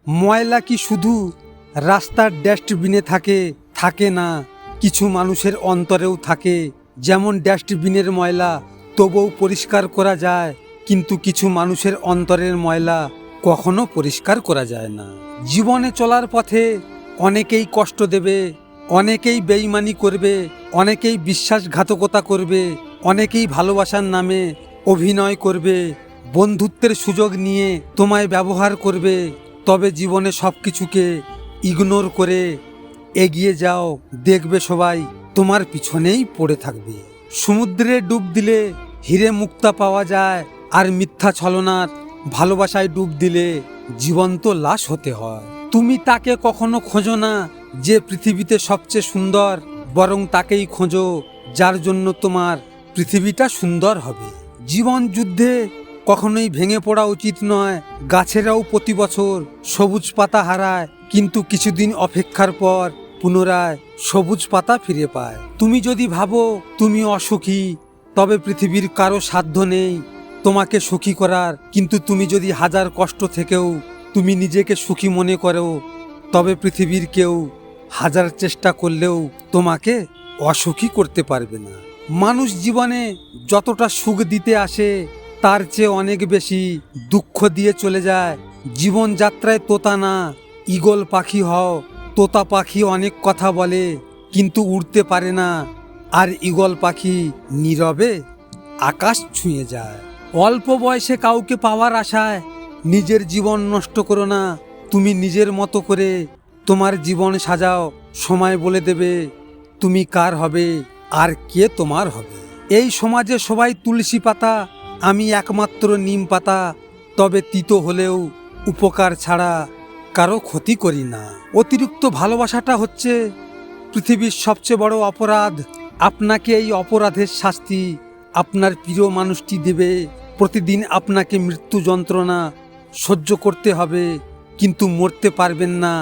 ময়লা কি শুধু রাস্তার ডাস্টবিনে থাকে না, কিছু মানুষের অন্তরেও থাকে। যেমন ডাস্টবিনের ময়লা তবুও পরিষ্কার করা যায়, কিন্তু কিছু মানুষের অন্তরের ময়লা কখনো পরিষ্কার করা যায় না। জীবনে চলার পথে অনেকেই কষ্ট দেবে, অনেকেই বেইমানি করবে, অনেকেই বিশ্বাসঘাতকতা করবে, অনেকেই ভালোবাসার নামে অভিনয় করবে, বন্ধুত্বের সুযোগ নিয়ে তোমায় ব্যবহার করবে। তবে জীবনে সব কিছুকে ইগনোর করে এগিয়ে যাও, দেখবে সবাই তোমার পিছনেই পড়ে থাকবে। সমুদ্রে ডুব দিলে হিরে মুক্তা পাওয়া যায়, আর মিথ্যা ছলনার ভালোবাসায় ডুব দিলে জীবন্ত লাশ হতে হয়। তুমি তাকে কখনো খোঁজো না যে পৃথিবীতে সবচেয়ে সুন্দর, বরং তাকেই খোঁজো যার জন্য তোমার পৃথিবীটা সুন্দর হবে। জীবন যুদ্ধে কখনোই ভেঙে পড়া উচিত নয়। গাছেরাও প্রতি বছর সবুজ পাতা হারায়, কিন্তু কিছুদিন অপেক্ষার পর পুনরায় সবুজ পাতা ফিরে পায়। তুমি যদি ভাবো তুমি অসুখী, তবে পৃথিবীর কারো সাধ্য নেই তোমাকে সুখী করার। কিন্তু তুমি যদি হাজার কষ্ট থেকেও তুমি নিজেকে সুখী মনে করো, তবে পৃথিবীর কেউ হাজার চেষ্টা করলেও তোমাকে অসুখী করতে পারবে না। মানুষ জীবনে যতটা সুখ দিতে আসে তার চেয়ে অনেক বেশি দুঃখ দিয়ে চলে যায়। জীবনযাত্রায় তোতা না, ঈগল পাখি হও। তোতা পাখি অনেক কথা বলে কিন্তু উড়তে পারে না, আর ঈগল পাখি নীরবে আকাশ ছুঁয়ে যায়। অল্প বয়সে কাউকে পাওয়ার আশায় নিজের জীবন নষ্ট করো না। তুমি নিজের মতো করে তোমার জীবন সাজাও, সময় বলে দেবে তুমি কার হবে আর কে তোমার হবে। এই সমাজে সবাই তুলসী পাতা, আমি একমাত্র নিম পাতা। তবে তিতো হলেও উপকার ছাড়া কারো ক্ষতি করি না। অতিরিক্ত ভালোবাসাটা হচ্ছে পৃথিবীর সবচেয়ে বড় অপরাধ। আপনাকে এই অপরাধের শাস্তি আপনার প্রিয় মানুষটি দেবে। প্রতিদিন আপনাকে মৃত্যু যন্ত্রণা সহ্য করতে হবে, কিন্তু মরতে পারবেন না,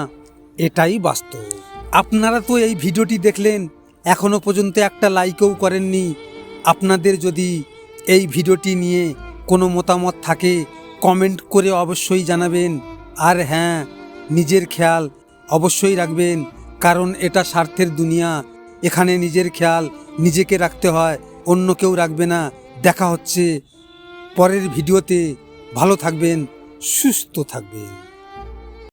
এটাই বাস্তব। আপনারা তো এই ভিডিওটি দেখলেন, এখনো পর্যন্ত একটা লাইকও করেননি। আপনাদের যদি এই ভিডিওটি নিয়ে কোনো মতামত থাকে কমেন্ট করে অবশ্যই জানাবেন। আর হ্যাঁ, নিজের খেয়াল অবশ্যই রাখবেন, কারণ এটা স্বার্থের দুনিয়া। এখানে নিজের খেয়াল নিজেকে রাখতে হয়, অন্য কেউ রাখবে না। দেখা হচ্ছে পরের ভিডিওতে। ভালো থাকবেন, সুস্থ থাকবেন।